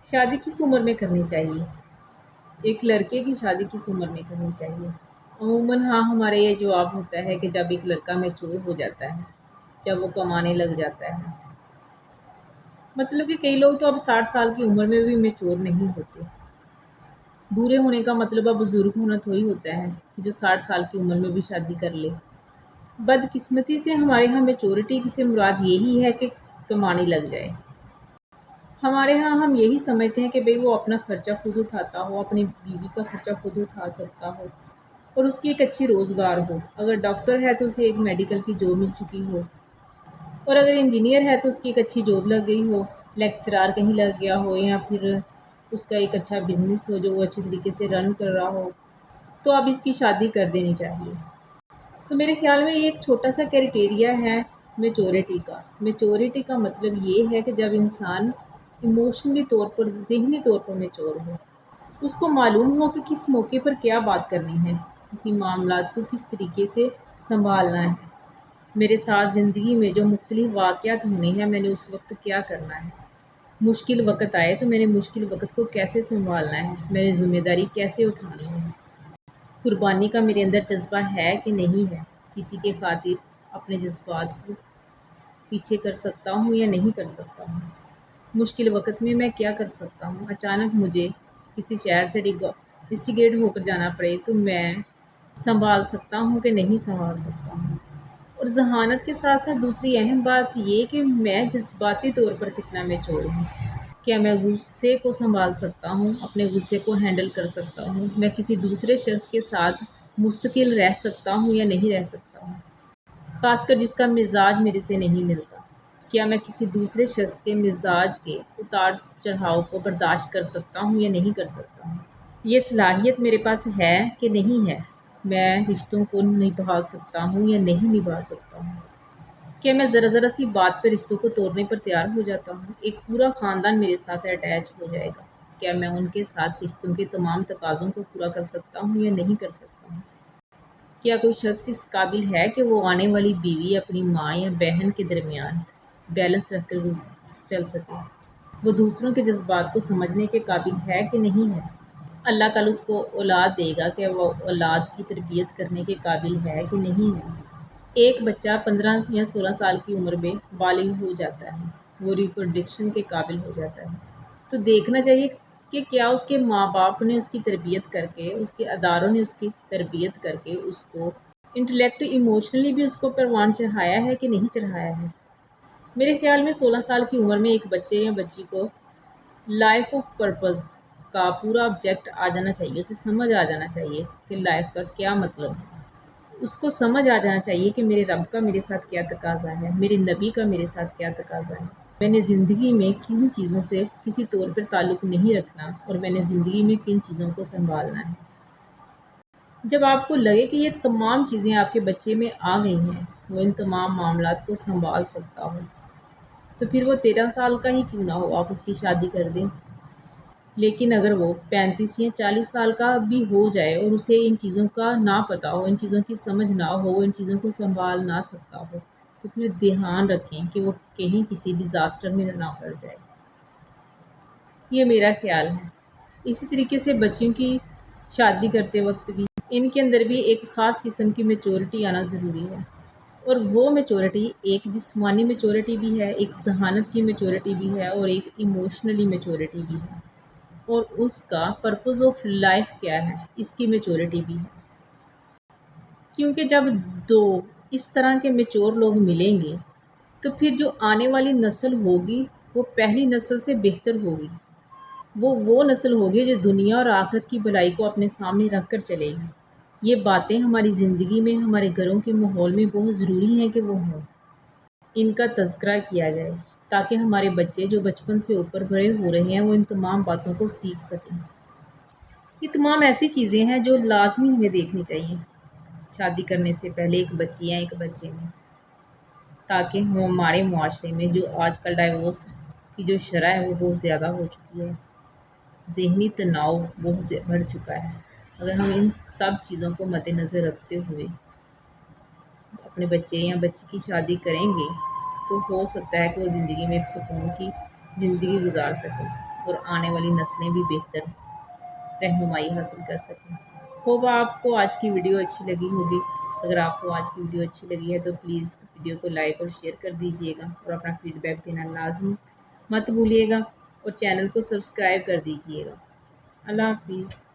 شادی کس عمر میں کرنی چاہیے؟ ایک لڑکے کی شادی کس عمر میں کرنی چاہیے؟ عموماً ہمارے یہ جواب ہوتا ہے کہ جب ایک لڑکا میچور ہو جاتا ہے، جب وہ کمانے لگ جاتا ہے۔ مطلب کہ کئی لوگ تو اب 60 سال کی عمر میں بھی میچور نہیں ہوتے۔ بوڑھے ہونے کا مطلب اب بزرگ ہونا تھوڑی ہوتا ہے کہ جو 60 سال کی عمر میں بھی شادی کر لے۔ بدقسمتی سے ہمارے ہاں میچورٹی سے مراد یہی ہے کہ کمانے لگ جائے۔ ہمارے ہاں ہم یہی سمجھتے ہیں کہ بھئی وہ اپنا خرچہ خود اٹھاتا ہو، اپنی بیوی کا خرچہ خود اٹھا سکتا ہو اور اس کی ایک اچھی روزگار ہو۔ اگر ڈاکٹر ہے تو اسے ایک میڈیکل کی جاب مل چکی ہو، اور اگر انجینئر ہے تو اس کی ایک اچھی جاب لگ گئی ہو، لیکچرار کہیں لگ گیا ہو، یا پھر اس کا ایک اچھا بزنس ہو جو وہ اچھی طریقے سے رن کر رہا ہو، تو اب اس کی شادی کر دینی چاہیے۔ تو میرے خیال میں یہ ایک چھوٹا سا کرائٹیریا ہے میچورٹی کا۔ میچورٹی کا مطلب یہ ہے کہ جب انسان ایموشنلی طور پر، ذہنی طور پر میچور ہو، اس کو معلوم ہو کہ کس موقع پر کیا بات کرنی ہے، کسی معاملات کو کس طریقے سے سنبھالنا ہے، میرے ساتھ زندگی میں جو مختلف واقعات ہونے ہیں میں نے اس وقت کیا کرنا ہے، مشکل وقت آئے تو میں نے مشکل وقت کو کیسے سنبھالنا ہے، میں نے ذمہ داری کیسے اٹھانی ہے، قربانی کا میرے اندر جذبہ ہے کہ نہیں ہے، کسی کے خاطر اپنے جذبات کو پیچھے کر سکتا ہوں یا نہیں کر سکتا ہوں، مشکل وقت میں میں کیا کر سکتا ہوں، اچانک مجھے کسی شہر سے انویسٹیگیٹ ہو کر جانا پڑے تو میں سنبھال سکتا ہوں کہ نہیں سنبھال سکتا ہوں۔ اور ذہانت کے ساتھ ساتھ دوسری اہم بات یہ کہ میں جذباتی طور پر کتنا میچور ہوں۔ کیا میں غصے کو سنبھال سکتا ہوں، اپنے غصے کو ہینڈل کر سکتا ہوں، میں کسی دوسرے شخص کے ساتھ مستقل رہ سکتا ہوں یا نہیں رہ سکتا ہوں، خاص کر جس کا مزاج میرے سے نہیں ملتا۔ کیا میں کسی دوسرے شخص کے مزاج کے اتار چڑھاؤ کو برداشت کر سکتا ہوں یا نہیں کر سکتا ہوں، یہ صلاحیت میرے پاس ہے کہ نہیں ہے، میں رشتوں کو نبھا سکتا ہوں یا نہیں نبھا سکتا ہوں، کیا میں ذرا ذرا سی بات پہ رشتوں کو توڑنے پر تیار ہو جاتا ہوں، ایک پورا خاندان میرے ساتھ اٹیچ ہو جائے گا، کیا میں ان کے ساتھ رشتوں کے تمام تقاضوں کو پورا کر سکتا ہوں یا نہیں کر سکتا ہوں، کیا کوئی شخص اس قابل ہے کہ وہ آنے والی بیوی اپنی ماں یا بہن کے درمیان بیلنس رکھ کر چل سکے، وہ دوسروں کے جذبات کو سمجھنے کے قابل ہے کہ نہیں ہے، اللہ کل اس کو اولاد دے گا کہ وہ اولاد کی تربیت کرنے کے قابل ہے کہ نہیں ہے۔ ایک بچہ 15 یا 16 سال کی عمر میں بالغ ہو جاتا ہے، وہ ریپروڈکشن کے قابل ہو جاتا ہے، تو دیکھنا چاہیے کہ کیا اس کے ماں باپ نے اس کی تربیت کر کے، اس کے اداروں نے اس کی تربیت کر کے اس کو انٹلیکٹ ایموشنلی بھی اس کو پروان چڑھایا ہے کہ نہیں چڑھایا ہے۔ میرے خیال میں 16 سال کی عمر میں ایک بچے یا بچی کو لائف آف پرپز کا پورا آبجیکٹ آ جانا چاہیے، اسے سمجھ آ جانا چاہیے کہ لائف کا کیا مطلب ہے، اس کو سمجھ آ جانا چاہیے کہ میرے رب کا میرے ساتھ کیا تقاضا ہے، میرے نبی کا میرے ساتھ کیا تقاضا ہے، میں نے زندگی میں کن چیزوں سے کسی طور پر تعلق نہیں رکھنا اور میں نے زندگی میں کن چیزوں کو سنبھالنا ہے۔ جب آپ کو لگے کہ یہ تمام چیزیں آپ کے بچے میں آ گئی ہیں، وہ ان تمام معاملات کو سنبھال سکتا ہو، تو پھر وہ 13 سال کا ہی کیوں نہ ہو، آپ اس کی شادی کر دیں۔ لیکن اگر وہ 35 یا 40 سال کا بھی ہو جائے اور اسے ان چیزوں کا نہ پتہ ہو، ان چیزوں کی سمجھ نہ ہو، وہ ان چیزوں کو سنبھال نہ سکتا ہو، تو پھر دھیان رکھیں کہ وہ کہیں کسی ڈیزاسٹر میں نہ پڑ جائے۔ یہ میرا خیال ہے۔ اسی طریقے سے بچوں کی شادی کرتے وقت بھی ان کے اندر بھی ایک خاص قسم کی میچورٹی آنا ضروری ہے، اور وہ میچورٹی ایک جسمانی میچورٹی بھی ہے، ایک ذہانت کی میچورٹی بھی ہے، اور ایک ایموشنلی میچورٹی بھی ہے، اور اس کا پرپز آف لائف کیا ہے، اس کی میچورٹی بھی ہے۔ کیونکہ جب دو اس طرح کے میچور لوگ ملیں گے تو پھر جو آنے والی نسل ہوگی وہ پہلی نسل سے بہتر ہوگی، وہ نسل ہوگی جو دنیا اور آخرت کی بھلائی کو اپنے سامنے رکھ کر چلے گی۔ یہ باتیں ہماری زندگی میں، ہمارے گھروں کے ماحول میں بہت ضروری ہیں کہ وہ ہوں، ان کا تذکرہ کیا جائے تاکہ ہمارے بچے جو بچپن سے اوپر بڑے ہو رہے ہیں وہ ان تمام باتوں کو سیکھ سکیں۔ یہ تمام ایسی چیزیں ہیں جو لازمی ہمیں دیکھنی چاہیے شادی کرنے سے پہلے ایک بچی یا ایک بچے میں، تاکہ ہمارے معاشرے میں جو آج کل ڈائیورس کی جو شرح ہے وہ بہت زیادہ ہو چکی ہے، ذہنی تناؤ بہت بڑھ چکا ہے، اگر ہم ان سب چیزوں کو مد نظر رکھتے ہوئے اپنے بچے یا بچی کی شادی کریں گے تو ہو سکتا ہے کہ وہ زندگی میں ایک سکون کی زندگی گزار سکیں۔ اور آنے والی نسلیں بھی بہتر رہنمائی حاصل کر سکیں۔ ہوپ آپ کو آج کی ویڈیو اچھی لگی ہوگی۔ اگر آپ کو آج کی ویڈیو اچھی لگی ہے تو پلیز ویڈیو کو لائک اور شیئر کر دیجیے گا اور اپنا فیڈ بیک دینا لازم مت بھولیے گا اور چینل کو سبسکرائب کر دیجیے گا۔ اللہ حافظ۔